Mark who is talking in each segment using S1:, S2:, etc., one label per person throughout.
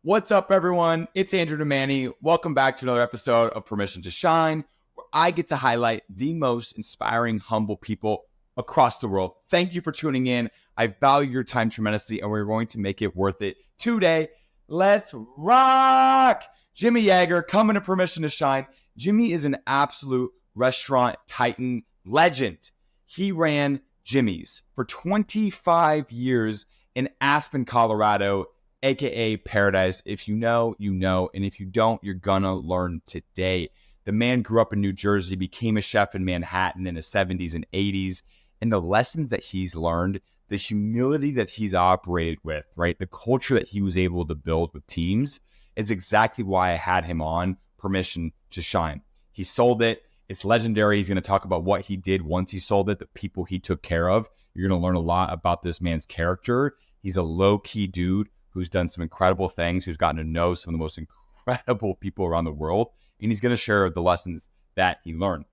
S1: What's up, everyone? It's Andrew Demani. Welcome back to another episode of Permission to Shine, where I get to highlight the most inspiring, humble people across the world. Thank you for tuning in. I value your time tremendously, and we're going to make it worth it today. Let's rock! Jimmy Yeager coming to Permission to Shine. Jimmy is an absolute restaurant titan legend. He ran Jimmy's for 25 years in Aspen, Colorado, aka Paradise. If you know, you know. And if you don't, you're gonna learn today. The man grew up in New Jersey, became a chef in Manhattan in the 70s and 80s. And the lessons that he's learned, the humility that he's operated with, right? The culture that he was able to build with teams is exactly why I had him on Permission to Shine. He sold it. It's legendary. He's going to talk about what he did once he sold it, the people he took care of. You're going to learn a lot about this man's character. He's a low-key dude who's done some incredible things, who's gotten to know some of the most incredible people around the world, and he's going to share the lessons that he learned.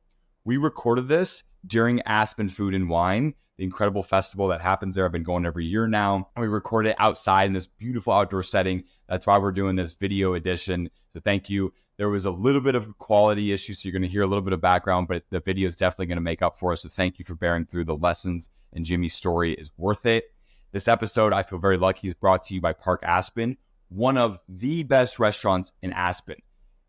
S1: We recorded this during Aspen Food and Wine, the incredible festival that happens there. I've been going every year now. We recorded it outside in this beautiful outdoor setting. That's why we're doing this video edition. So thank you. There was a little bit of a quality issue, so you're going to hear a little bit of background, but the video is definitely going to make up for us. So thank you for bearing through the lessons, and Jimmy's story is worth it. This episode, I feel very lucky, is brought to you by Park Aspen, one of the best restaurants in Aspen.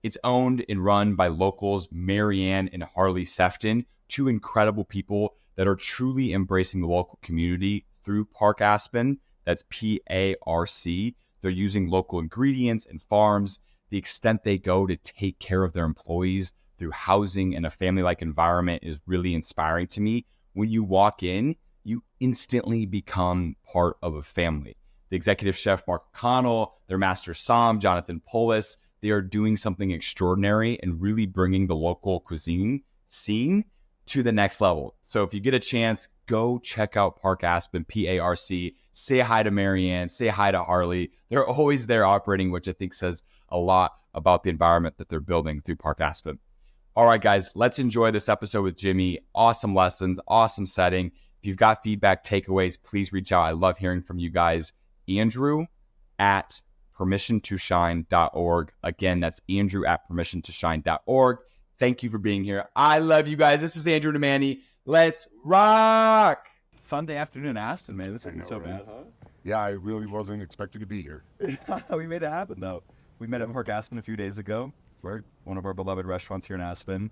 S1: It's owned and run by locals Marianne and Harley Sefton, two incredible people that are truly embracing the local community through Park Aspen. That's PARC. They're using local ingredients and farms. The extent they go to take care of their employees through housing and a family-like environment is really inspiring to me. When you walk in, you instantly become part of a family. The executive chef, Mark O'Connell, their master som, Jonathan Polis, they are doing something extraordinary and really bringing the local cuisine scene to the next level. So if you get a chance, go check out Park Aspen, PARC. Say hi to Marianne, say hi to Harley. They're always there operating, which I think says a lot about the environment that they're building through Park Aspen. All right, guys, let's enjoy this episode with Jimmy. Awesome lessons, awesome setting. If you've got feedback, takeaways, please reach out. I love hearing from you guys. Andrew at permissiontoshine.org. Again, that's Andrew at permissiontoshine.org. Thank you for being here. I love you guys. This is Andrew Demani. Let's rock. Sunday afternoon in Aspen, man. This isn't so bad, huh?
S2: Yeah, I really wasn't expecting to be here.
S1: We made it happen, though. We met at Park Aspen a few days ago.
S2: Right.
S1: One of our beloved restaurants here in Aspen.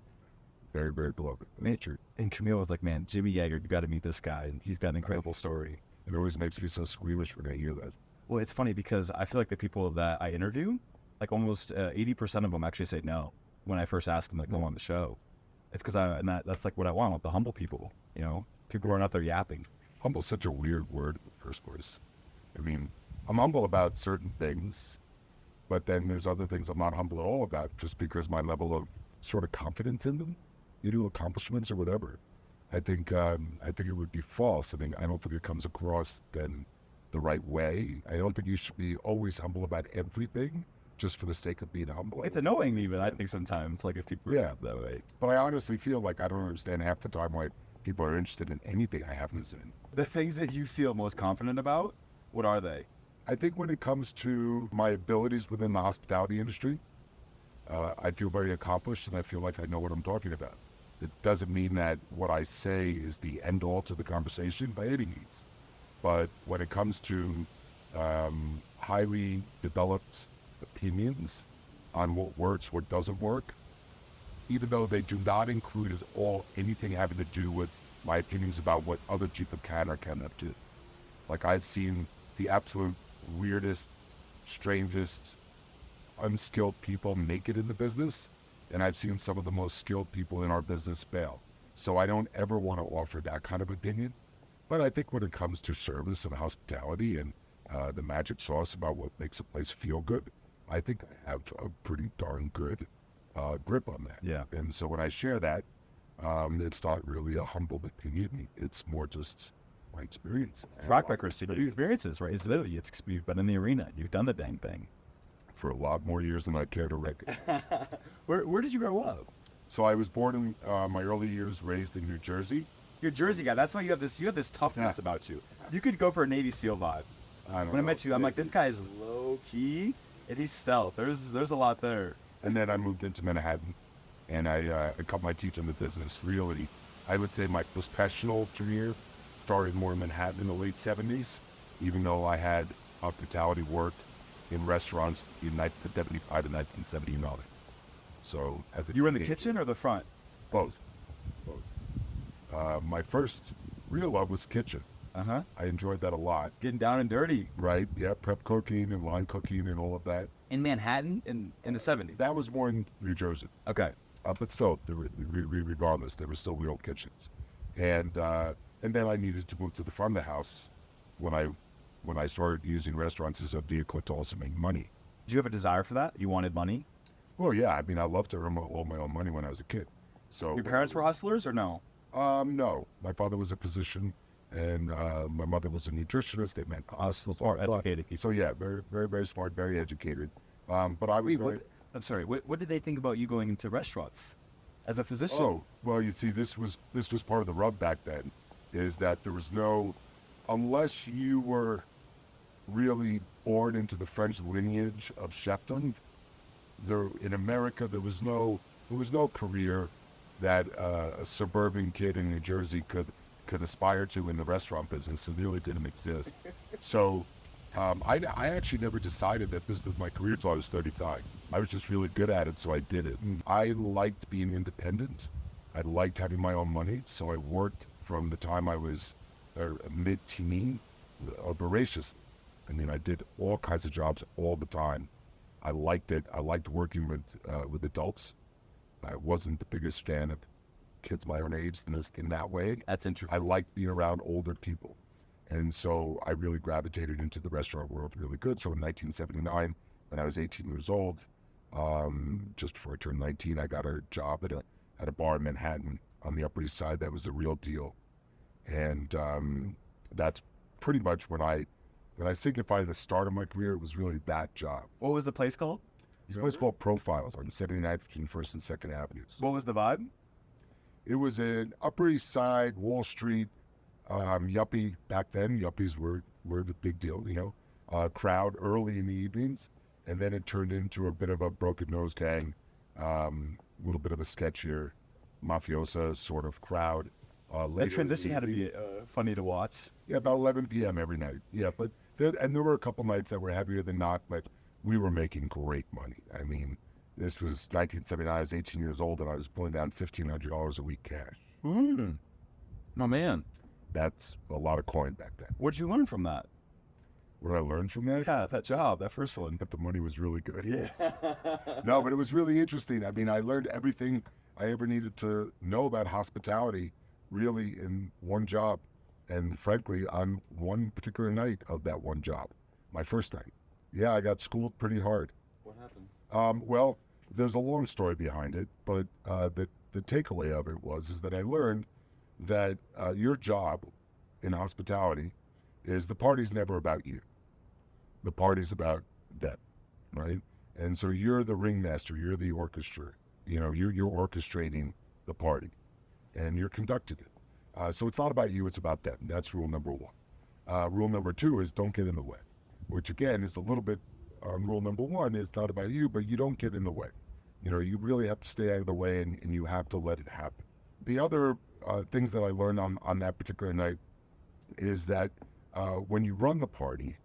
S2: Very, very beloved.
S1: Nature. And Camille was like, man, Jimmy Yeager, you got to meet this guy. And he's got an incredible story.
S2: It always makes me so squeamish when I hear that.
S1: Well, it's funny because I feel like the people that I interview, like almost 80% of them actually say no when I first ask them to come on the show. It's because that's like what I want, the humble people, you know, people who are not there yapping.
S2: Humble's such a weird word in the first place. I mean, I'm humble about certain things, but then there's other things I'm not humble at all about just because my level of sort of confidence in them, accomplishments or whatever. I think it would be false. I mean, I don't think it comes across then the right way. I don't think you should be always humble about everything just for the sake of being humble.
S1: It's annoying even, I think, sometimes, like if people are that way.
S2: But I honestly feel like I don't understand half the time why people are interested in anything I have to say.
S1: The things that you feel most confident about, what are they?
S2: I think when it comes to my abilities within the hospitality industry, I feel very accomplished and I feel like I know what I'm talking about. It doesn't mean that what I say is the end all to the conversation by any means. But when it comes to highly developed opinions on what works, what doesn't work, even though they do not include anything having to do with my opinions about what other people can or cannot do. Like I've seen the absolute weirdest, strangest, unskilled people make it in the business, and I've seen some of the most skilled people in our business fail. So I don't ever want to offer that kind of opinion. But I think when it comes to service and hospitality and the magic sauce about what makes a place feel good, I think I have a pretty darn good grip on that.
S1: Yeah.
S2: And so when I share that, it's not really a humble opinion. It's more just my experience.
S1: Track records to experiences, right? It's literally, you've been in the arena. You've done the dang thing.
S2: For a lot more years than I care to reckon.
S1: Where did you grow up?
S2: So I was born in my early years, raised in New Jersey.
S1: You're a Jersey guy. That's why you have this toughness about you. You could go for a Navy SEAL vibe. When I met you, I'm like, this guy is low key,
S3: It is stealth. There's a lot there.
S2: And then I moved into Manhattan, and I cut my teeth in the business. Really, I would say my professional career started more in Manhattan in the late 70s, even though I had hospitality worked in restaurants in 1975 to 1979. So as a
S3: You were in the
S2: teenager-
S3: kitchen or the front?
S2: Both. My first real love was kitchen.
S3: Uh-huh.
S2: I enjoyed that a lot.
S3: Getting down and dirty.
S2: Right? Yeah, prep cooking and line cooking and all of that.
S3: In Manhattan in the 70s?
S2: That was more in New Jersey.
S3: Okay.
S2: But still, regardless, there were still real kitchens. And then I needed to move to the front of the house when I started using restaurants as a vehicle to also make money.
S3: Did you have a desire for that? You wanted money?
S2: Well, yeah, I mean, I loved to earn all my own money when I was a kid. So
S3: Your parents were hustlers or no?
S2: No. My father was a physician, and my mother was a nutritionist. They meant hustlers.
S3: Educated people.
S2: So yeah, very, very, very smart, very educated. But I was
S3: I'm sorry. What did they think about you going into restaurants as a physician?
S2: Oh, well, you see, this was part of the rub back then, is that there was no, unless you were really born into the French lineage of chefdom, in America there was no career that a suburban kid in New Jersey could aspire to in the restaurant business. It really didn't exist. So I actually never decided that this was my career until I was 35. I was just really good at it, so I did it. I liked being independent. I liked having my own money, so I worked from the time I was mid-teen, voraciously. I mean, I did all kinds of jobs all the time. I liked it. I liked working with adults. I wasn't the biggest fan of kids my own age in that way.
S3: That's interesting.
S2: I liked being around older people. And so I really gravitated into the restaurant world really good. So in 1979, when I was 18 years old, just before I turned 19, I got a job at a bar in Manhattan on the Upper East Side. That was a real deal. And that's pretty much when I signified the start of my career. It was really that job.
S3: What was the place called?
S2: It's a place called Profiles on 79th between 1st and 2nd Avenues.
S3: What was the vibe?
S2: It was an Upper East Side, Wall Street, yuppie. Back then, yuppies were the big deal, crowd early in the evenings. And then it turned into a bit of a broken nose gang, a little bit of a sketchier, mafiosa sort of crowd.
S3: That transition had to be funny to watch.
S2: Yeah, about 11 p.m. every night. Yeah, but there were a couple nights that were heavier than not, but we were making great money. I mean, this was 1979. I was 18 years old, and I was pulling down $1,500 a week cash.
S3: Oh, man.
S2: That's a lot of coin back then.
S3: What'd you learn from that?
S2: What did I learn from that?
S3: Yeah, that job, that first one.
S2: That the money was really good.
S3: Yeah.
S2: No, but it was really interesting. I mean, I learned everything I ever needed to know about hospitality really in one job. And frankly, on one particular night of that one job, my first night. Yeah, I got schooled pretty hard.
S3: What happened?
S2: Well, there's a long story behind it, but the takeaway of it is that I learned that your job in hospitality is the party's never about you. The party's about them, right? And so you're the ringmaster, you're the orchestra. You're orchestrating the party, and you're conducting it. So it's not about you, it's about them. That's rule number one. Rule number two is don't get in the way, which again is a little bit, rule number one is not about you, but you don't get in the way. You really have to stay out of the way, and you have to let it happen. The other things that I learned on that particular night is that when you run the party,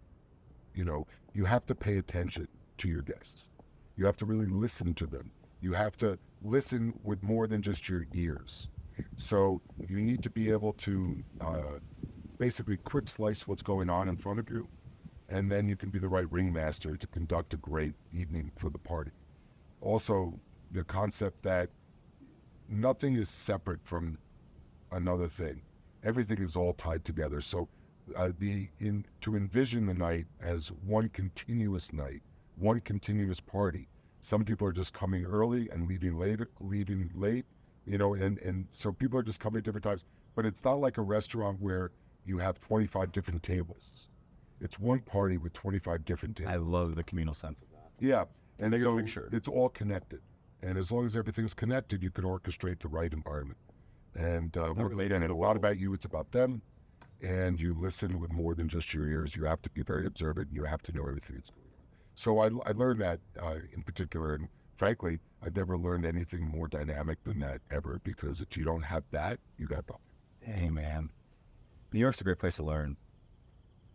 S2: you have to pay attention to your guests. You have to really listen to them. You have to listen with more than just your ears. So you need to be able to basically quick slice what's going on in front of you, and then you can be the right ringmaster to conduct a great evening for the party. Also, the concept that nothing is separate from another thing. Everything is all tied together. So to envision the night as one continuous night, one continuous party. Some people are just coming early and leaving late, and so people are just coming at different times. But it's not like a restaurant where you have 25 different tables. It's one party with 25 different tables.
S3: I love the communal sense of that.
S2: Yeah, and so
S3: picture.
S2: It's all connected. And as long as everything's connected, you can orchestrate the right environment. And once again, it's not about you, it's about them. And you listen with more than just your ears. You have to be very observant. You have to know everything that's going on. So I learned that in particular, and frankly, I've never learned anything more dynamic than that ever, because if you don't have that, you got nothing.
S3: Hey, man. New York's a great place to learn.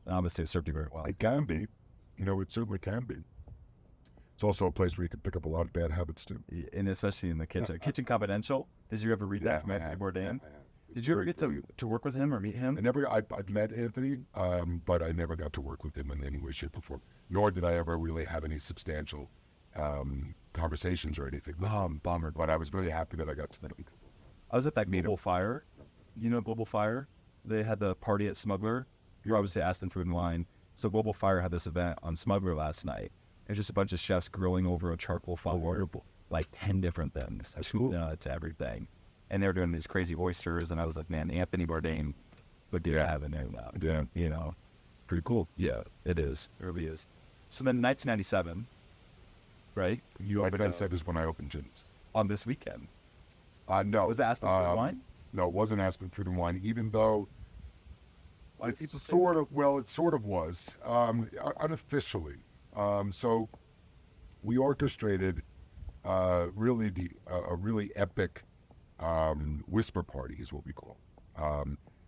S3: And obviously, it served you very well.
S2: It can be, it certainly can be. It's also a place where you can pick up a lot of bad habits too.
S3: And especially in the kitchen. Kitchen Confidential. Did you ever read that from Anthony Bourdain? Did you ever get to work with him or meet him?
S2: I've met Anthony, but I never got to work with him in any way, shape, or form. Nor did I ever really have any substantial conversations or anything.
S3: Bummer.
S2: But I was very happy that I got to meet him.
S3: I was at that Global Fire. You know Global Fire? They had the party at Smuggler. You're obviously Aspen Food and Wine. So Global Fire had this event on Smuggler last night. It was just a bunch of chefs grilling over a charcoal fire, like 10 different things.
S2: That's cool.
S3: To everything. And they were doing these crazy oysters, and I was like, man, Anthony Bourdain would do have a name now.
S2: Yeah.
S3: Pretty cool. Yeah, it is. It really is. So then 1997, right? You opened
S2: 1997 is when I opened Jimmy's.
S3: on this weekend.
S2: No.
S3: Was it Aspen Food and Wine?
S2: No, it wasn't Aspen Food and Wine, even though it sort of was, unofficially. So we orchestrated a really epic whisper party is what we call.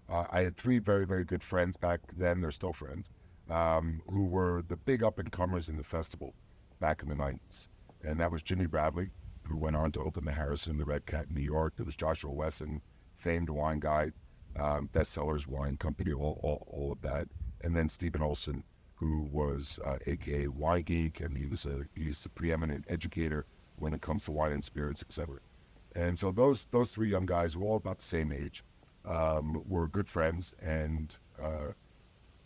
S2: I had three very, very good friends back then, they're still friends, who were the big up-and-comers in the festival back in the 90s. And that was Jimmy Bradley, who went on to open the Harrison, the Red Cat in New York. There was Joshua Wesson, famed wine guy, bestsellers wine company, all of that. And then Stephen Olson, who was AKA Wine Geek, and he's a preeminent educator when it comes to wine and spirits, etc. And so those three young guys were all about the same age, were good friends, and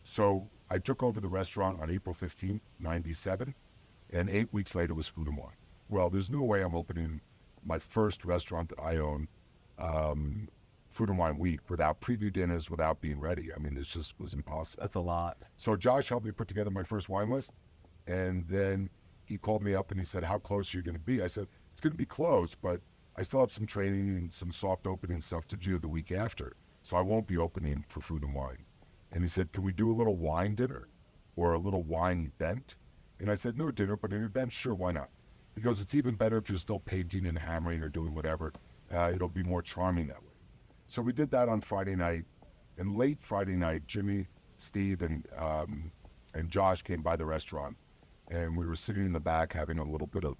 S2: so I took over the restaurant on April 15th, 97, and 8 weeks later was Food and Wine. Well, there's no way I'm opening my first restaurant that I own, Food and Wine week, without preview dinners, without being ready. I mean, it just was impossible.
S3: That's a lot.
S2: So Josh helped me put together my first wine list, and then he called me up and he said, how close are you going to be? I said, it's going to be close, but I still have some training and some soft opening stuff to do the week after, so I won't be opening for Food and Wine. And he said, can we do a little wine dinner or a little wine event? And I said, no dinner, but an event, sure, why not? He goes, it's even better if you're still painting and hammering or doing whatever. It'll be more charming that way. So we did that on Friday night, and late Friday night, Jimmy, Steve, and Josh came by the restaurant, and we were sitting in the back having a little bit of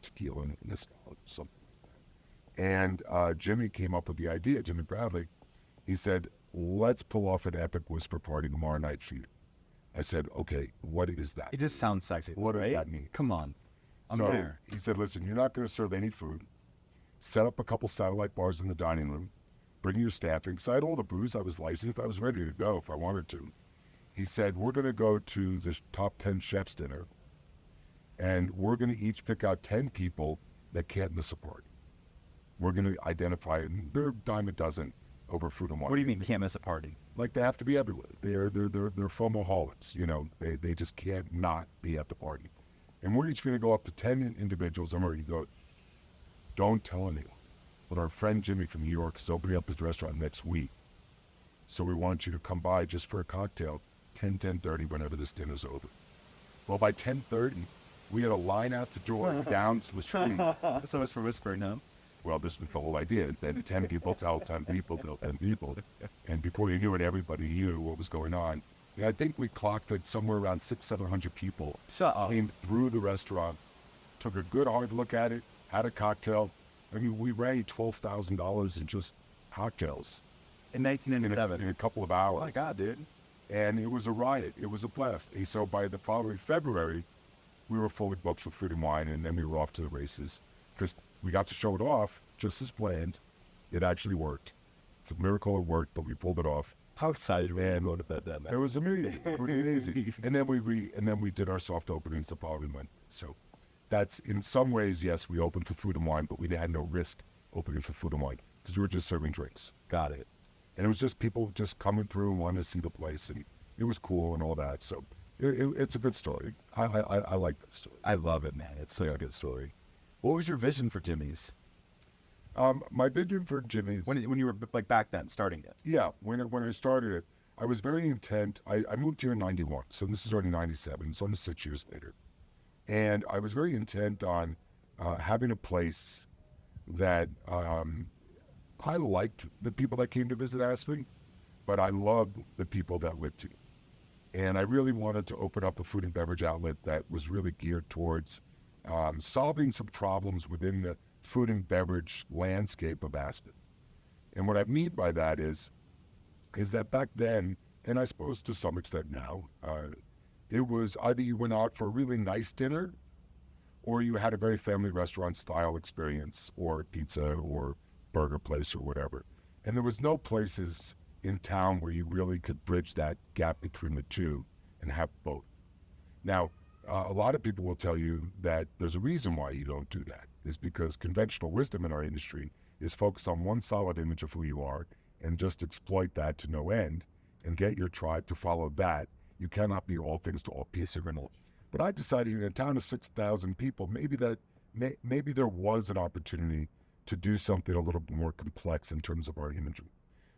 S2: tequila and mezcal or something. And Jimmy came up with the idea, Jimmy Bradley. He said, let's pull off an epic whisper party tomorrow night for you. I said, okay, what is that?
S3: It just sounds sexy.
S2: What does that mean?
S3: Come on. I'm
S2: so
S3: there.
S2: He said, listen, you're not going to serve any food. Set up a couple satellite bars in the dining room. Bring your staffing. Because I had all the booze. I was licensed. I was ready to go if I wanted to. He said, we're going to go to this top 10 chefs dinner. And we're going to each pick out 10 people that can't miss a party. We're going to identify, and they're a dime a dozen over Food and Wine.
S3: What do you mean can't miss a party?
S2: Like, they have to be everywhere. They're FOMOholics, they just can't not be at the party. And we're each going to go up to 10 individuals. I'm ready to go, don't tell anyone. But our friend Jimmy from New York is opening up his restaurant next week. So we want you to come by just for a cocktail, 10:30, whenever this dinner's over. Well, by 10:30, we had a line out the door down to the street.
S3: So it's for whispering, no?
S2: Well, this was the whole idea. It's that 10 people tell 10 people tell 10 people. And before you knew it, everybody knew what was going on. And I think we clocked it somewhere around 600-700 people came through the restaurant, took a good hard look at it, had a cocktail. I mean, we raised $12,000 in just cocktails.
S3: In 1997.
S2: In a couple of hours.
S3: Oh my God, dude.
S2: And it was a riot. It was a blast. And so by the following February, we were fully booked for Food and Wine, and then we were off to the races. Because we got to show it off just as planned. It actually worked. It's a miracle it worked, but we pulled it off.
S3: How excited were you to go to bed then?
S2: It was amazing. It was amazing. And then we did our soft openings the following month. So that's, in some ways, yes, we opened for Food and Wine, but we had no risk opening for Food and Wine because we were just serving drinks.
S3: Got it.
S2: And it was just people just coming through and wanting to see the place, and it was cool and all that. So it's a good story. I like that story.
S3: I love it, man. It's such a good story. What was your vision for Jimmy's?
S2: My vision for Jimmy's,
S3: when you were like back then starting it?
S2: Yeah, when I started it, I was very intent. I moved here in '91, so this is already '97. It's only 6 years later. And I was very intent on having a place that I liked the people that came to visit Aspen, but I loved the people that lived here. And I really wanted to open up a food and beverage outlet that was really geared towards solving some problems within the food and beverage landscape of Aspen. And what I mean by that is that back then, and I suppose to some extent now, it was either you went out for a really nice dinner or you had a very family restaurant style experience or pizza or burger place or whatever. And there was no places in town where you really could bridge that gap between the two and have both. Now, a lot of people will tell you that there's a reason why you don't do that. Is because conventional wisdom in our industry is focus on one solid image of who you are and just exploit that to no end and get your tribe to follow that. You cannot be all things to all people. But I decided in a town of 6,000 people, maybe there was an opportunity to do something a little bit more complex in terms of our imagery.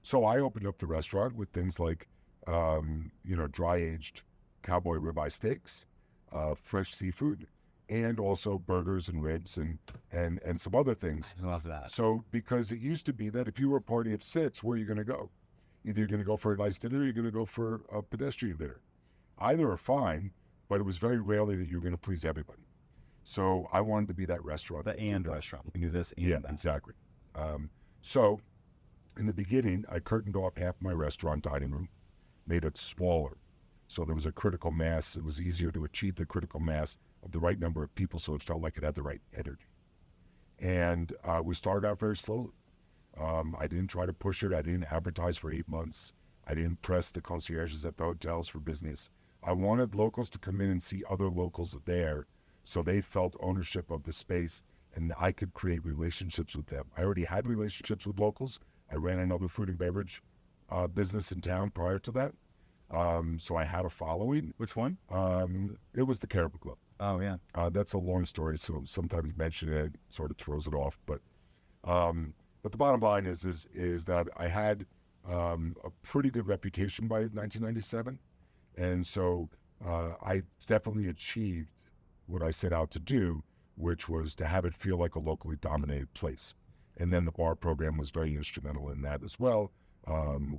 S2: So I opened up the restaurant with things like, dry-aged cowboy ribeye steaks, fresh seafood, and also burgers and ribs and some other things.
S3: I love that.
S2: So because it used to be that if you were a party of 6, where are you going to go? Either you're going to go for a nice dinner or you're going to go for a pedestrian dinner. Either are fine, but it was very rarely that you were going to please everybody. So I wanted to be that restaurant.
S3: The and restaurant. You can do this and
S2: yeah,
S3: that.
S2: Exactly. So in the beginning, I curtained off half my restaurant dining room, made it smaller. So there was a critical mass. It was easier to achieve the critical mass of the right number of people, so it felt like it had the right energy. And we started out very slowly. I didn't try to push it. I didn't advertise for 8 months. I didn't press the concierges at the hotels for business. I wanted locals to come in and see other locals there so they felt ownership of the space and I could create relationships with them. I already had relationships with locals. I ran another food and beverage business in town prior to that. So I had a following.
S3: Which one?
S2: It was the Caribou Club.
S3: Oh, yeah.
S2: That's a long story, so sometimes mentioning it sort of throws it off. But the bottom line is that I had a pretty good reputation by 1997. And so I definitely achieved what I set out to do, which was to have it feel like a locally dominated place. And then the bar program was very instrumental in that as well.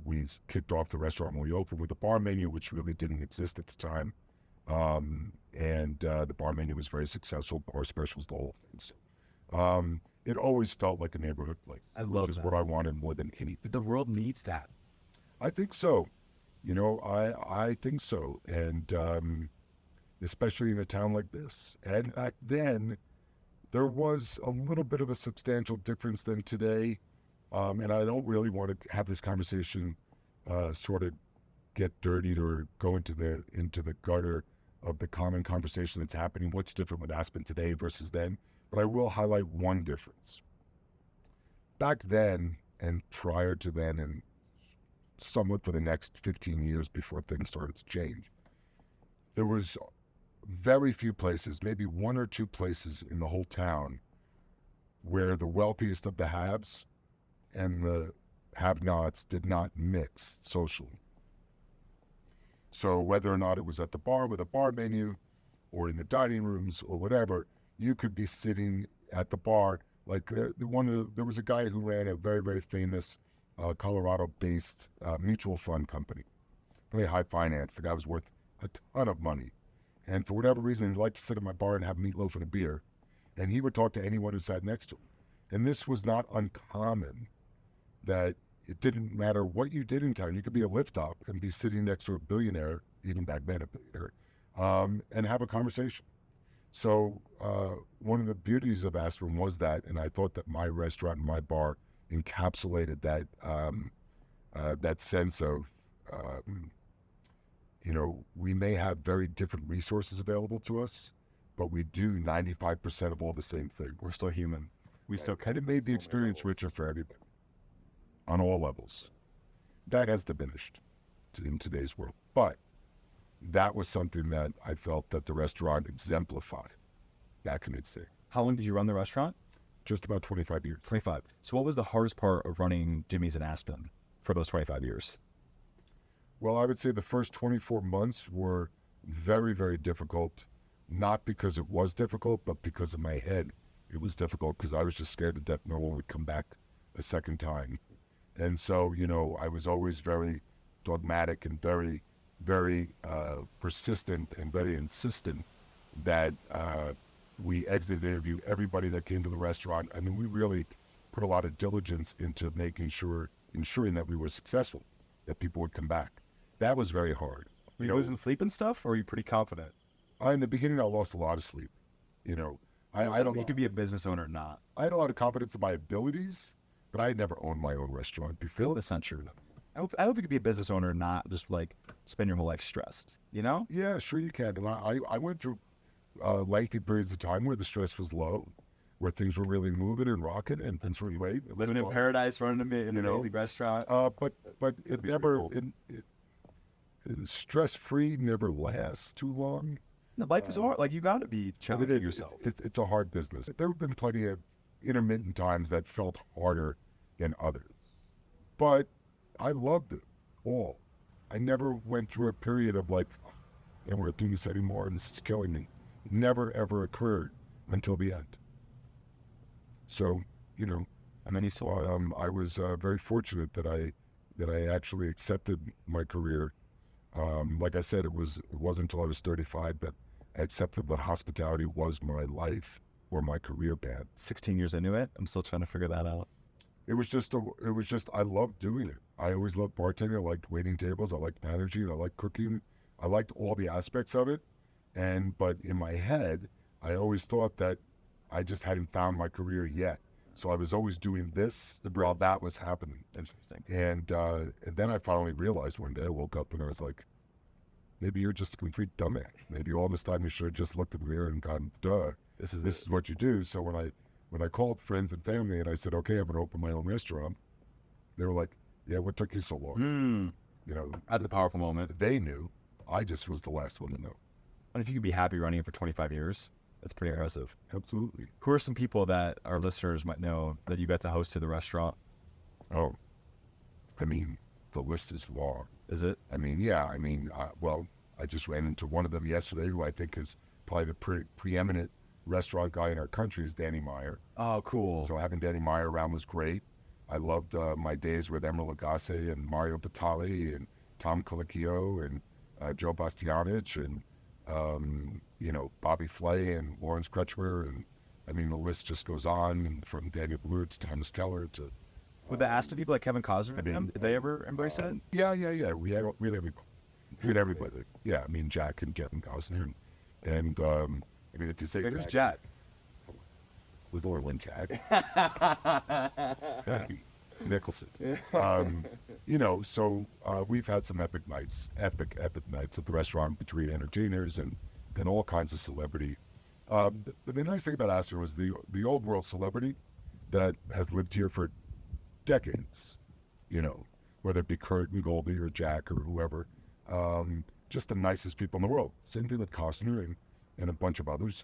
S2: We kicked off the restaurant when we opened with a bar menu, which really didn't exist at the time. And the bar menu was very successful, bar specials, the whole thing. So, it always felt like a neighborhood place.
S3: I love
S2: which is
S3: that.
S2: what I wanted more than anything.
S3: The world needs that.
S2: I think so. I think so. And especially in a town like this. And back then, there was a little bit of a substantial difference than today. And I don't really want to have this conversation sort of get dirtied or go into the gutter of the common conversation that's happening. What's different with Aspen today versus then? But I will highlight one difference. Back then and prior to then and somewhat for the next 15 years before things started to change, there was very few places, maybe one or two places in the whole town where the wealthiest of the haves and the have-nots did not mix socially. So whether or not it was at the bar with a bar menu or in the dining rooms or whatever, you could be sitting at the bar. Like there was a guy who ran a very, very famous Colorado-based mutual fund company, very high finance. The guy was worth a ton of money. And for whatever reason, he liked to sit at my bar and have meatloaf and a beer. And he would talk to anyone who sat next to him. And this was not uncommon, that it didn't matter what you did in town. You could be a lift up and be sitting next to a billionaire, even back then a billionaire, and have a conversation. So one of the beauties of Aspen was that, and I thought that my restaurant and my bar encapsulated that that sense of, we may have very different resources available to us, but we do 95% of all the same thing.
S3: We're still human. We still
S2: And it made the experience richer for everybody on all levels. That has diminished in today's world. But that was something that I felt that the restaurant exemplified back in its day.
S3: How long did you run the restaurant?
S2: Just about 25 years.
S3: 25. So what was the hardest part of running Jimmy's in Aspen for those 25 years?
S2: Well, I would say the first 24 months were very, very difficult not because it was difficult, but because in my head it was difficult because I was just scared to death no one would come back a second time. And so, I was always very dogmatic and very, very persistent and very insistent that we exited the interview. Everybody that came to the restaurant, I mean, we really put a lot of diligence into ensuring that we were successful, that people would come back. That was very hard.
S3: Were you losing sleep and stuff, or were you pretty confident?
S2: In the beginning, I lost a lot of sleep. I don't.
S3: You could be a business owner or not.
S2: I had a lot of confidence in my abilities, but I had never owned my own restaurant before.
S3: That's not true. I hope you could be a business owner and not just like spend your whole life stressed,
S2: Yeah, sure you can. And I went through lengthy periods of time where the stress was low, where things were really moving and rocking and things were great.
S3: Living in paradise, running an amazing restaurant.
S2: But it never, stress-free never lasts too long.
S3: No, life is hard. Like, you got to be challenging yourself.
S2: It's a hard business. There have been plenty of intermittent times that felt harder than others. But I loved it all. I never went through a period of like, we're not doing this anymore and this is killing me. It never, ever occurred until the end. So, I was very fortunate that I actually accepted my career. Like I said, it wasn't until I was 35 that I accepted that hospitality was my life or my career path.
S3: 16 years into it, I'm still trying to figure that out.
S2: It was just I loved doing it. I always loved bartending. I liked waiting tables. I liked managing. I liked cooking. I liked all the aspects of it. But in my head, I always thought that I just hadn't found my career yet. So I was always doing this while that was happening.
S3: Interesting.
S2: And then I finally realized one day, I woke up and I was like, maybe you're just a complete dumbass. Maybe all this time you should have just looked in the mirror and gone, duh, this is what you do. So when I called friends and family and I said, okay, I'm going to open my own restaurant, they were like, yeah, what took you so long?
S3: That's a powerful moment.
S2: They knew. I just was the last one to know.
S3: And if you could be happy running it for 25 years, that's pretty impressive.
S2: Absolutely.
S3: Who are some people that our listeners might know that you got to host to the restaurant?
S2: Oh, I mean, the list is long.
S3: Is it?
S2: I mean, yeah. I mean, I just ran into one of them yesterday who I think is probably the preeminent restaurant guy in our country is Danny Meyer.
S3: Oh, cool.
S2: So having Danny Meyer around was great. I loved my days with Emeril Lagasse and Mario Batali and Tom Colicchio and Joe Bastianich and, Bobby Flay and Lawrence Kretschmer. And I mean, the list just goes on, and from Daniel Blue to Thomas Keller to...
S3: Would the Aspen people like Kevin Costner, did they ever embrace that?
S2: Yeah. We had everybody. Yeah, I mean, Jack and Kevin Costner. And I mean, if you say...
S3: Who's Jack?
S2: Was Laura Lynn Jack. Nicholson. So we've had some epic nights at the restaurant between entertainers and all kinds of celebrity. But the nice thing about Aspen was the old world celebrity that has lived here for decades, whether it be Kurt and Goldie or Jack or whoever, just the nicest people in the world. Same thing with Costner and a bunch of others.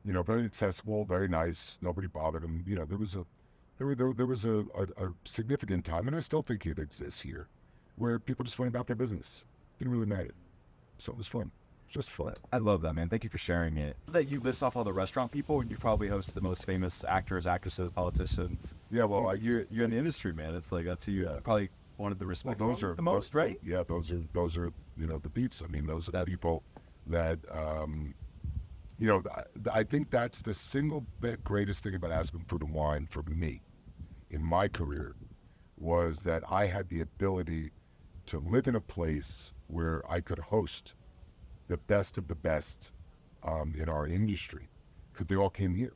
S2: Very accessible, very nice. Nobody bothered him. There was a significant time, and I still think it exists here, where people just went about their business. Didn't really matter. So it was fun. Just fun.
S3: I love that, man. Thank you for sharing it. That you list off all the restaurant people, and you probably host the most famous actors, actresses, politicians.
S2: Yeah, well,
S3: you're in the industry, man. It's like that's who you probably wanted to respect.
S2: Those are
S3: the most, right?
S2: Yeah, those are the beeps. I mean, those are the people that I think that's the single greatest thing about Aspen Food and Wine for me in my career was that I had the ability to live in a place where I could host the best of the best in our industry, because they all came here.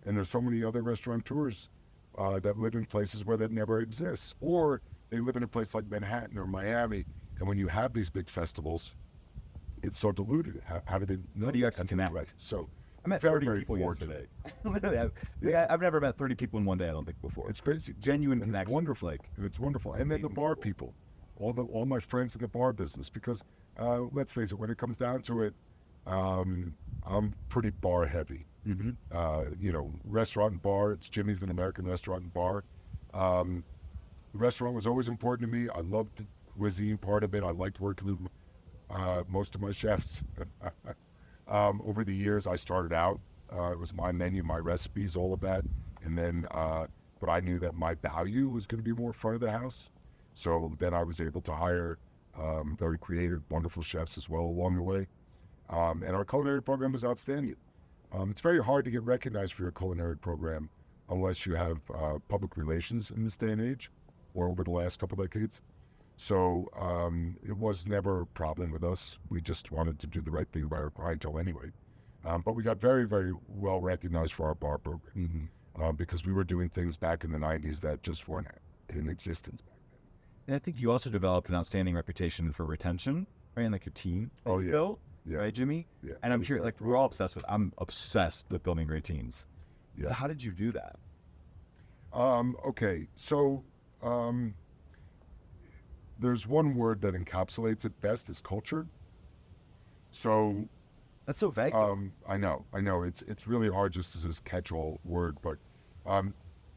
S2: And there's so many other restaurateurs that live in places where that never exists, or they live in a place like Manhattan or Miami, and when you have these big festivals, it's so diluted. How do they know?
S3: How do you actually connect?
S2: Right. So
S3: I met 30 people yesterday. Literally, I've never met 30 people in one day, I don't think, before.
S2: It's crazy.
S3: Genuine
S2: connection. It's wonderful. It's wonderful. And then the bar people, all my friends in the bar business, because let's face it, when it comes down to it, I'm pretty bar heavy. Mm-hmm. Restaurant and bar. It's Jimmy's an American restaurant and bar. The restaurant was always important to me. I loved the cuisine part of it. I liked working with most of my chefs. Over the years, I started out, it was my menu, my recipes, all of that. And then, but I knew that my value was going to be more front of the house. So then I was able to hire very creative, wonderful chefs as well along the way. And our culinary program is outstanding. It's very hard to get recognized for your culinary program unless you have public relations in this day and age, or over the last couple of decades. So it was never a problem with us. We just wanted to do the right thing by our clientele anyway. But we got very, very well recognized for our bar program because we were doing things back in the 90s that just weren't in existence back then.
S3: And I think you also developed an outstanding reputation for retention, right? And like your team.
S2: Oh, yeah.
S3: Built,
S2: Yeah.
S3: right, Jimmy?
S2: Yeah.
S3: And I'm curious, like I'm obsessed with building great teams.
S2: Yeah.
S3: So how did you do that?
S2: Okay, so there's one word that encapsulates it best, is culture. So
S3: That's so vague.
S2: I know. It's really hard just as this catch-all word, but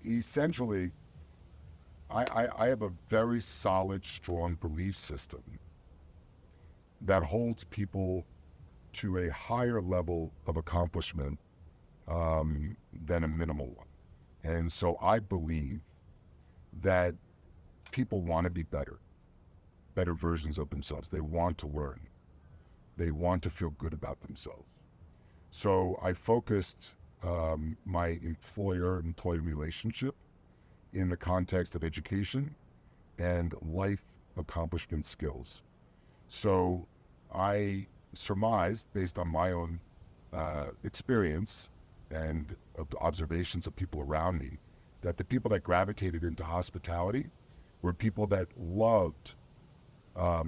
S2: essentially, I have a very solid, strong belief system that holds people to a higher level of accomplishment than a minimal one. And so I believe that people want to be better versions of themselves. They want to learn. They want to feel good about themselves. So I focused my employer-employee relationship in the context of education and life accomplishment skills. So I surmised, based on my own experience and observations of people around me, that the people that gravitated into hospitality were people that loved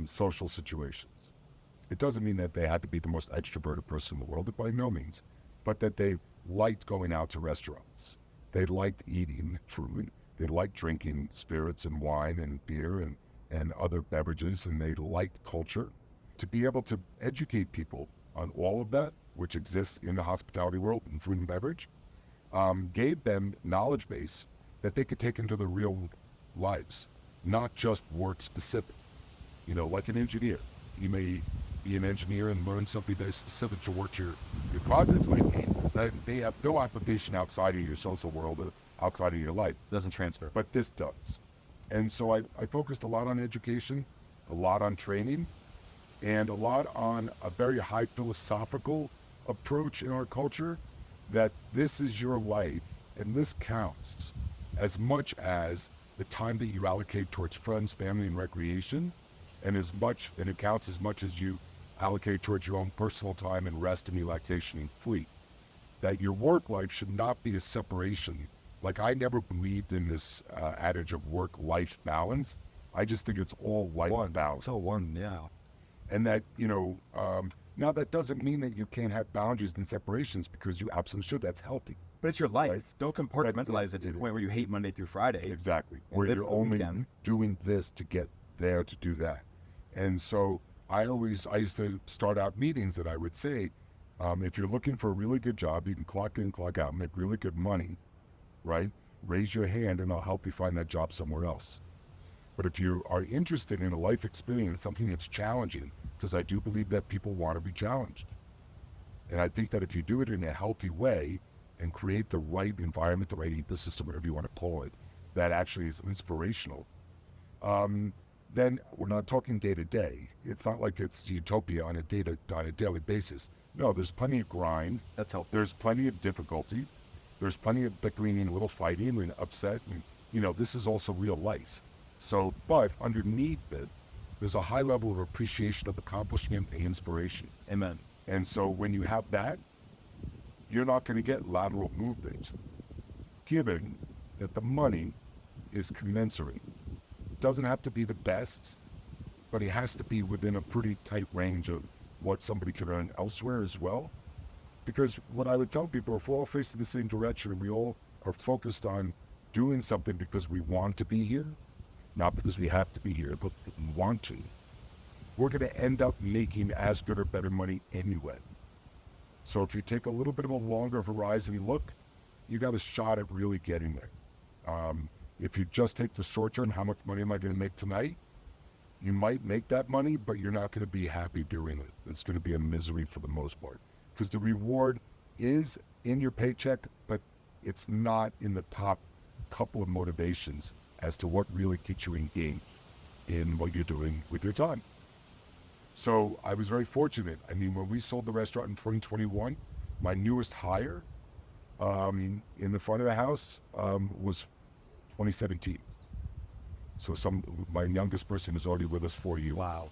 S2: social situations. It doesn't mean that they had to be the most extroverted person in the world, by no means, but that they liked going out to restaurants. They liked eating food. They liked drinking spirits and wine and beer and other beverages, and they liked culture. To be able to educate people on all of that, which exists in the hospitality world in food and beverage, gave them knowledge base that they could take into their real lives, not just work specific. You know, like an engineer. You may be an engineer and learn something that's specific to what your project might be. They have no application outside of your social world, outside of your life.
S3: Doesn't transfer.
S2: But this does. And so I focused a lot on education, a lot on training, and a lot on a very high philosophical approach in our culture that this is your life and this counts as much as the time that you allocate towards friends, family, and recreation, and it counts as much as you allocate towards your own personal time and rest and relaxation and sleep. That your work life should not be a separation. Like, I never believed in this adage of work-life balance. I just think it's all life balance.
S3: So one, yeah.
S2: And that, now that doesn't mean that you can't have boundaries and separations, because you absolutely should. That's healthy.
S3: But it's your life.
S2: Right.
S3: Don't compartmentalize it to the point where you hate Monday through Friday.
S2: Exactly.
S3: And
S2: Where
S3: live
S2: you're
S3: for the
S2: only
S3: weekend.
S2: doing this to get there to do that. And so I used to start out meetings that I would say, if you're looking for a really good job, you can clock in, clock out, make really good money, right? Raise your hand and I'll help you find that job somewhere else. But if you are interested in a life experience, something that's challenging, because I do believe that people want to be challenged. And I think that if you do it in a healthy way and create the right environment, the right ecosystem, whatever you want to call it, that actually is inspirational, then we're not talking day to day. It's not like it's utopia on a daily basis. No, there's plenty of grind.
S3: That's helpful.
S2: There's plenty of difficulty. There's plenty of bickering and a little fighting and upset. And, this is also real life. So, but underneath it, there's a high level of appreciation of accomplishment and inspiration.
S3: Amen.
S2: And so when you have that, you're not going to get lateral movement, given that the money is commensurate. It doesn't have to be the best, but it has to be within a pretty tight range of what somebody could earn elsewhere as well. Because what I would tell people, if we're all facing the same direction and we all are focused on doing something because we want to be here, not because we have to be here, but because we want to, we're going to end up making as good or better money anyway. So if you take a little bit of a longer horizon look, you got a shot at really getting there. If you just take the short term, how much money am I going to make tonight? You might make that money, but you're not going to be happy doing it. It's going to be a misery for the most part. because the reward is in your paycheck, but it's not in the top couple of motivations as to what really keeps you engaged in what you're doing with your time. So I was very fortunate. I mean, when we sold the restaurant in 2021, my newest hire in the front of the house was 2017. So my youngest person is already with us 4 years.
S3: Wow.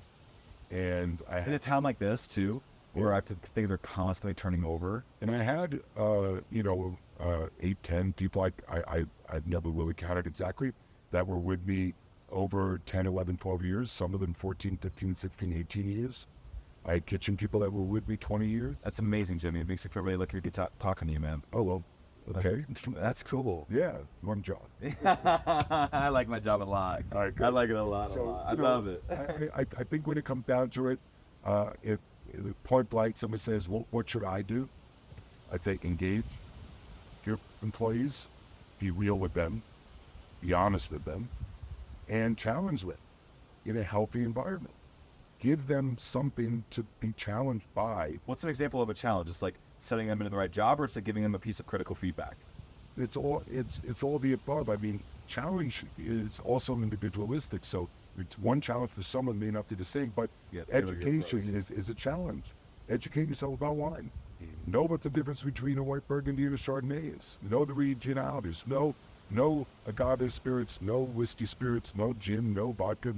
S2: And
S3: In a town like this too, where things are constantly turning over.
S2: And I had, 8, 10 people I'd never really counted exactly that were with me over 10, 11, 12 years, some of them 14, 15, 16, 18 years. I had kitchen people that were with me 20 years.
S3: That's amazing, Jimmy. It makes me feel really lucky to be talking to you, man.
S2: Oh, well, okay.
S3: That's cool.
S2: Yeah, one job.
S3: I like my job a lot.
S2: All right,
S3: I like it a lot. I love it.
S2: I think when it comes down to it, if point blank someone says, well, what should I do? I'd say engage your employees, be real with them, be honest with them, and challenge them in a healthy environment. Give them something to be challenged by.
S3: What's an example of a challenge? It's like setting them into the right job, or it's like giving them a piece of critical feedback?
S2: It's all the above. I mean, challenge is also individualistic. So it's one challenge for someone may not be the same, but education is a challenge. Educate yourself about wine. Know what the difference between a white Burgundy and a Chardonnay is. Know the regionalities. Know agave spirits. Know whiskey spirits. Know gin. Know vodka.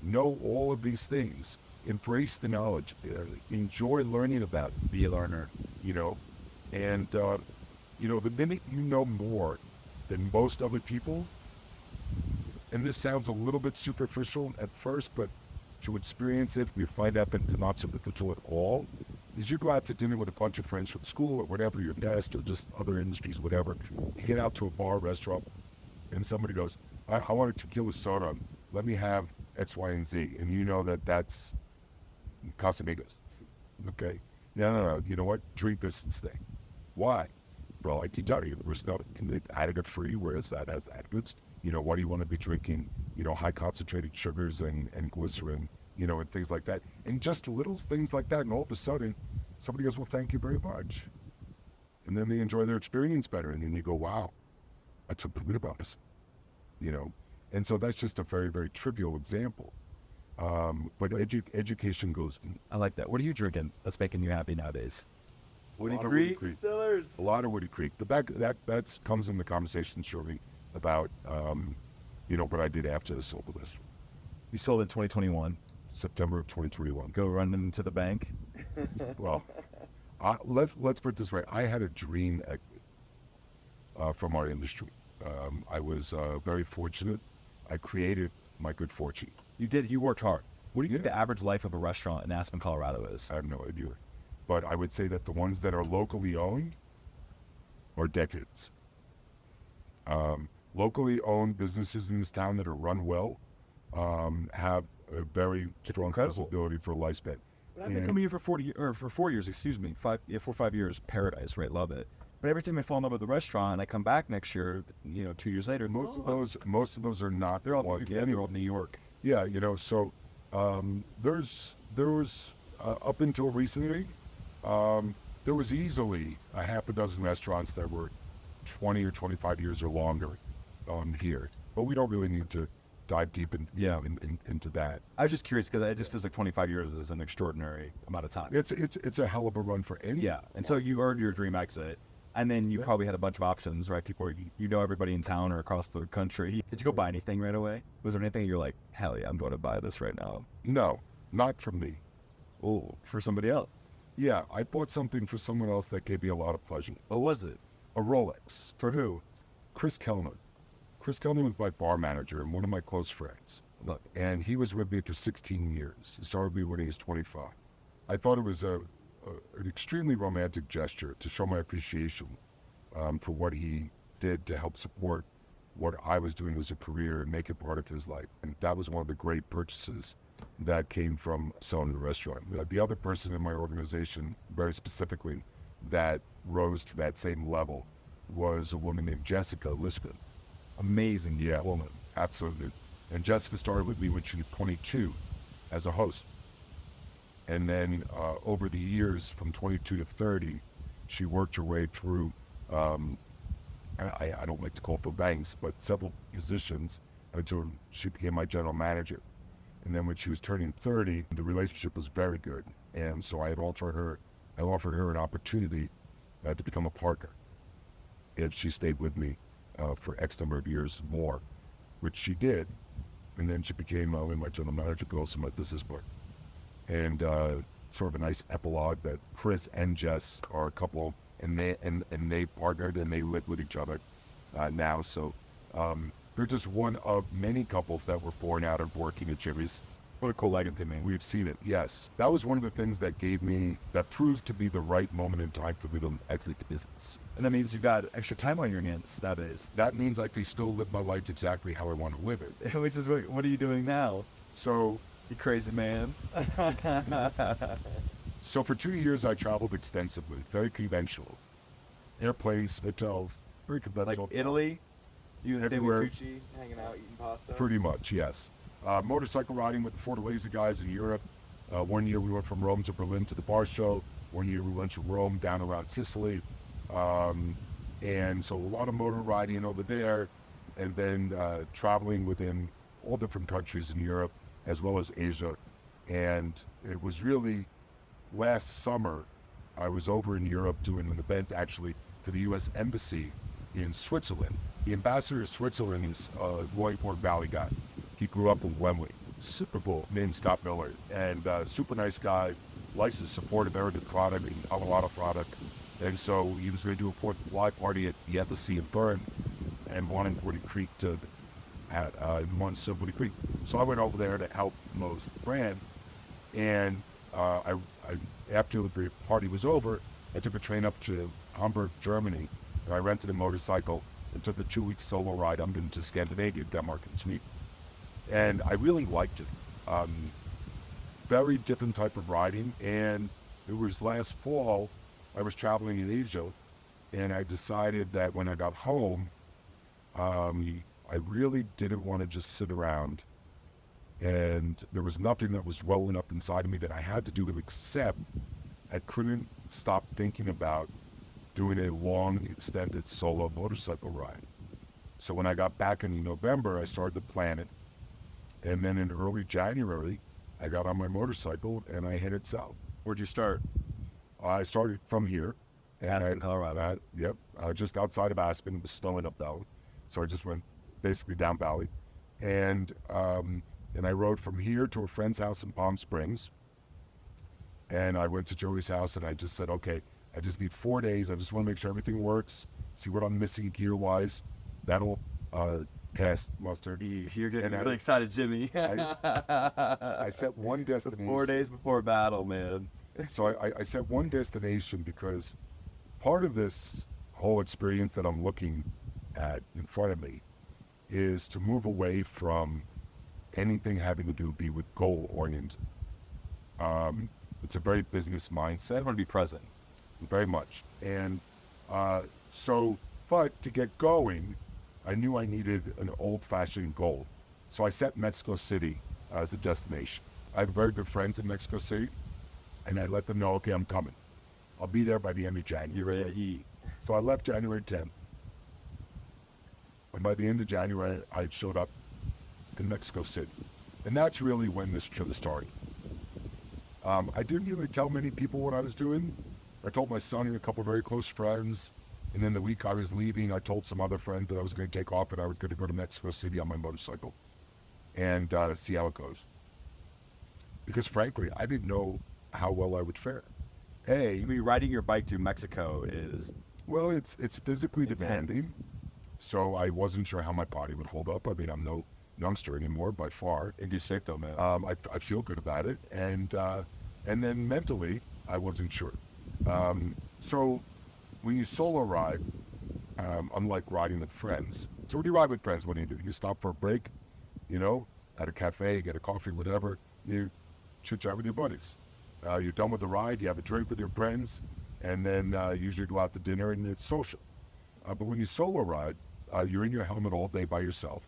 S2: Know all of these things. Embrace the knowledge. Enjoy learning about it.
S3: Be a learner.
S2: And the minute you know more than most other people, and this sounds a little bit superficial at first, but to experience it, you find out that it's not superficial at all, is you go out to dinner with a bunch of friends from school or whatever, your desk or just other industries, whatever. You get out to a bar, restaurant, and somebody goes, I want a tequila soda. Let me have X, Y, and Z. And you know that's Casamigos. Okay? No. You know what? Drink this and stay. Why? Well, I can tell you, it's additive free, whereas that has additives. Why do you want to be drinking, high concentrated sugars and glycerin, and things like that. And just little things like that. And all of a sudden, somebody goes, well, thank you very much. And then they enjoy their experience better. And then you go, wow, I took the good about this, And so that's just a very, very trivial example. But education goes.
S3: I like that. What are you drinking that's making you happy nowadays?
S2: Woody Creek Distillers. A lot of Woody Creek. That comes in the conversation shortly about, what I did after I sold the restaurant.
S3: You sold in 2021.
S2: September of 2021.
S3: Go running into the bank?
S2: Well, let's put it this way. I had a dream exit from our industry. I was very fortunate. I created my good fortune.
S3: You did. You worked hard. What do you think the average life of a restaurant in Aspen, Colorado is?
S2: I have no idea. But I would say that the ones that are locally owned are decades. Locally owned businesses in this town that are run well have a very strong possibility for lifespan.
S3: I've been coming here for 4 years, 4 or 5 years, paradise, right? Love it. But every time I fall in love with the restaurant and I come back next year, 2 years later,
S2: most of those are not.
S3: They're all New York.
S2: Yeah, so there was up until recently, there was easily a half a dozen restaurants that were 20 or 25 years or longer here. But we don't really need to dive deep into that.
S3: I was just curious because it just feels like 25 years is an extraordinary amount of time.
S2: It's a hell of a run for any.
S3: Yeah, and so you earned your dream exit, and then you probably had a bunch of options, right? People, everybody in town or across the country. Did you go buy anything right away? Was there anything you're like, hell yeah, I'm going to buy this right now?
S2: No, not from me.
S3: Oh, for somebody else?
S2: Yeah, I bought something for someone else that gave me a lot of pleasure.
S3: What was it?
S2: A Rolex.
S3: For who?
S2: Chris Kellner. Chris Kellner was my bar manager and one of my close friends.
S3: Look.
S2: And he was with me for 16 years. He started with me when he was 25. I thought it was an extremely romantic gesture to show my appreciation for what he did to help support what I was doing as a career and make it part of his life. And that was one of the great purchases that came from selling the restaurant. The other person in my organization, very specifically, that rose to that same level was a woman named Jessica Liskman.
S3: Amazing woman.
S2: Absolutely. And Jessica started with me when she was 22 as a host. And then over the years, from 22 to 30, she worked her way through, I don't like to call it the ranks, but several positions until she became my general manager. And then when she was turning 30, the relationship was very good. And so I offered her an opportunity to become a partner. And she stayed with me for X number of years more, which she did. And then she became my general manager, but also my business partner. And sort of a nice epilogue that Chris and Jess are a couple, and they partnered and they live with each other now. So they're just one of many couples that were born out of working at Jimmy's.
S3: What a cool legacy, man.
S2: We've seen it, yes. That was one of the things that proved to be the right moment in time for me to exit the business.
S3: And that means you've got extra time on your hands nowadays.
S2: That means I can still live my life exactly how I want to live it.
S3: Which is what are you doing now?
S2: So,
S3: you crazy man.
S2: So for 2 years I traveled extensively, very conventional. Airplanes, hotels, very conventional.
S3: Like Italy? You and
S2: Everywhere.
S3: Tucci hanging out, eating pasta?
S2: Pretty much, yes. Motorcycle riding with the Fortaleza guys in Europe. 1 year we went from Rome to Berlin to the bar show. 1 year we went from Rome down around Sicily. And so a lot of motor riding over there. And then traveling within all different countries in Europe as well as Asia. And it was really last summer, I was over in Europe doing an event actually for the U.S. Embassy in Switzerland. The ambassador of Switzerland is Roy Ford Valley guy. He grew up in Wembley. Super Bowl named Scott Miller. And super nice guy, likes to support American product and Colorado product. And so he was going to do a 4th of July party at the Embassy in Bern and wanted Woody Creek to Woody Creek. So I went over there to help most the brand. And I after the party was over, I took a train up to Hamburg, Germany, and I rented a motorcycle and took a 2-week solo ride up into Scandinavia, Denmark, and Sweden. And I really liked it. Very different type of riding. And it was last fall, I was traveling in Asia, and I decided that when I got home, I really didn't want to just sit around. And there was nothing that was rolling up inside of me that I had to do except I couldn't stop thinking about doing a long, extended solo motorcycle ride. So when I got back in November, I started to plan it. And then in early January, I got on my motorcycle and I headed south.
S3: Where'd you start?
S2: I started from here.
S3: Aspen, Colorado.
S2: Yep, just outside of Aspen. It was snowing up down. So I just went basically down valley. And I rode from here to a friend's house in Palm Springs. And I went to Joey's house and I just said, okay, I just need 4 days. I just want to make sure everything works, see what I'm missing gear-wise. That'll pass muster.
S3: You're getting really excited, Jimmy.
S2: I set one destination.
S3: 4 days before battle, man.
S2: So I set one destination because part of this whole experience that I'm looking at in front of me is to move away from anything having to do with goal-oriented. It's a very business mindset.
S3: I want to be present.
S2: Very much. And but to get going, I knew I needed an old-fashioned goal. So I set Mexico City as a destination. I have very good friends in Mexico City, and I let them know, okay, I'm coming. I'll be there by the end of January. So I left January 10th. And by the end of January, I showed up in Mexico City. And that's really when this trip started. I didn't really tell many people what I was doing. I told my son and a couple of very close friends. And then the week I was leaving, I told some other friends that I was going to take off and I was going to go to Mexico City on my motorcycle and see how it goes. Because frankly, I didn't know how well I would fare.
S3: I mean, riding your bike through Mexico is...
S2: Well, it's physically
S3: intense.
S2: demanding. So I wasn't sure how my body would hold up. I mean, I'm no youngster anymore by far.
S3: In good shape though, man.
S2: I feel good about it. And then mentally, I wasn't sure. So when you solo ride, unlike riding with friends. So when you ride with friends, what do? You stop for a break, at a cafe, get a coffee, whatever. You chit-chat with your buddies. You're done with the ride, you have a drink with your friends, and then usually go out to dinner and it's social. But when you solo ride, you're in your helmet all day by yourself,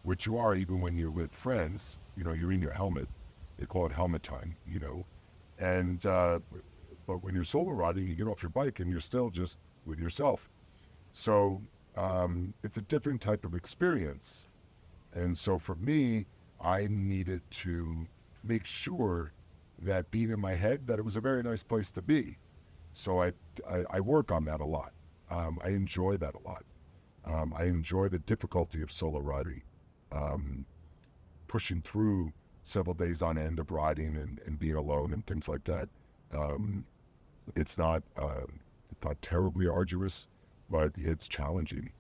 S2: which you are even when you're with friends. You're in your helmet. They call it helmet time, And but when you're solo riding, you get off your bike and you're still just with yourself. So it's a different type of experience. And so for me, I needed to make sure that being in my head, that it was a very nice place to be. So I work on that a lot. I enjoy that a lot. I enjoy the difficulty of solo riding, pushing through several days on end of riding and being alone and things like that. It's not terribly arduous, but it's challenging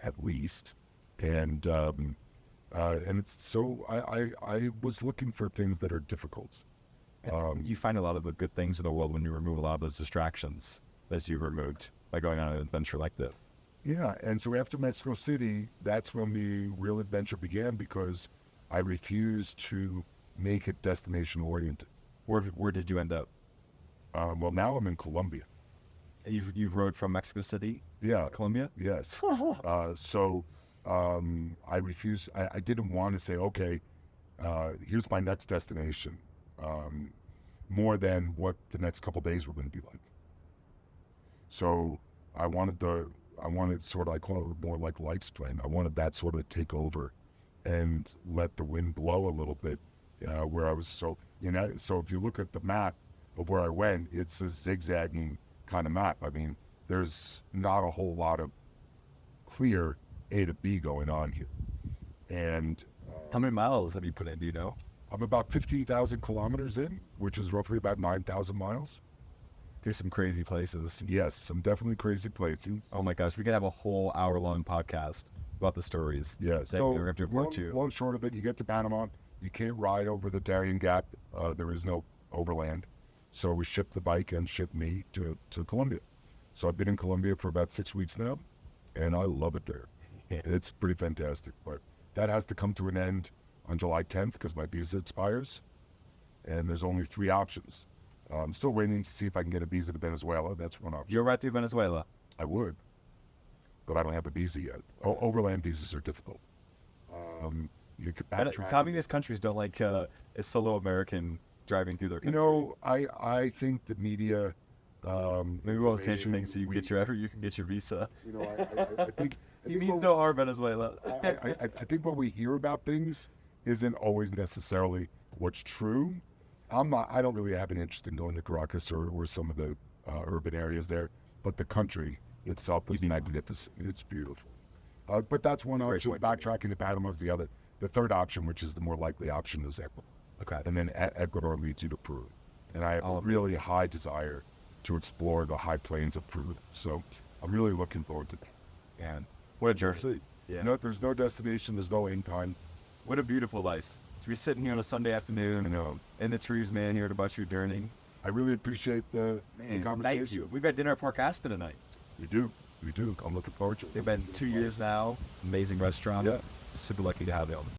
S2: at least. And it's so I was looking for things that are difficult.
S3: You find a lot of the good things in the world when you remove a lot of those distractions that you've removed by going on an adventure like this.
S2: Yeah, and so after Mexico City, that's when the real adventure began, because I refused to make it destination oriented.
S3: Where did you end up?
S2: Well, now I'm in Colombia.
S3: You've rode from Mexico City
S2: Yeah,
S3: to Colombia?
S2: yes. So I refused. I didn't want to say, okay, here's my next destination, more than what the next couple days were going to be like. So I wanted sort of, I call it more like life's plan. I wanted that sort of take over and let the wind blow a little bit, where I was. So if you look at the map of where I went, it's a zigzagging kind of map. I mean, there's not a whole lot of clear A to B going on here. And
S3: How many miles have you put in, do you know?
S2: I'm about 15,000 kilometers in, which is roughly about 9,000 miles.
S3: There's some crazy places.
S2: Yes, some definitely crazy places.
S3: Oh my gosh, we could have a whole hour-long podcast about the stories.
S2: Yeah,
S3: that
S2: so
S3: we're gonna have to report to.
S2: long short of it, you get to Panama, you can't ride over the Darien Gap. There is no overland. So we shipped the bike and shipped me to Colombia. So I've been in Colombia for about 6 weeks now, and I love it there. It's pretty fantastic. But that has to come to an end on July 10th because my visa expires, and there's only 3 options. I'm still waiting to see if I can get a visa to Venezuela. That's one option.
S3: You're right through Venezuela.
S2: I would, but I don't have a visa yet. Overland visas are difficult. You could backtrack.
S3: Communist countries don't like a solo American driving through their country.
S2: You know, I think the media.
S3: Maybe we'll say things so you can get your visa.
S2: You know, I think
S3: He means no harm, Venezuela.
S2: I think what we hear about things isn't always necessarily what's true. I don't really have an interest in going to Caracas or some of the urban areas there, but the country itself is magnificent. It's beautiful. But that's one option. Backtracking to Panama is the other. The third option, which is the more likely option, is Ecuador.
S3: Okay.
S2: And then Ecuador leads you to Peru. And I have a really high desire to explore the high plains of Peru. So I'm really looking forward to that.
S3: And what a journey.
S2: Yeah. No, there's no destination. There's no aim time.
S3: What a beautiful life. To be sitting here on a Sunday afternoon, in the trees, man, hearing about your journey.
S2: I really appreciate the conversation.
S3: Thank you. We've got dinner at Park Aspen tonight.
S2: We do. I'm looking forward to it.
S3: They've been 2 years now. Amazing restaurant.
S2: Yeah.
S3: Super lucky to have you on.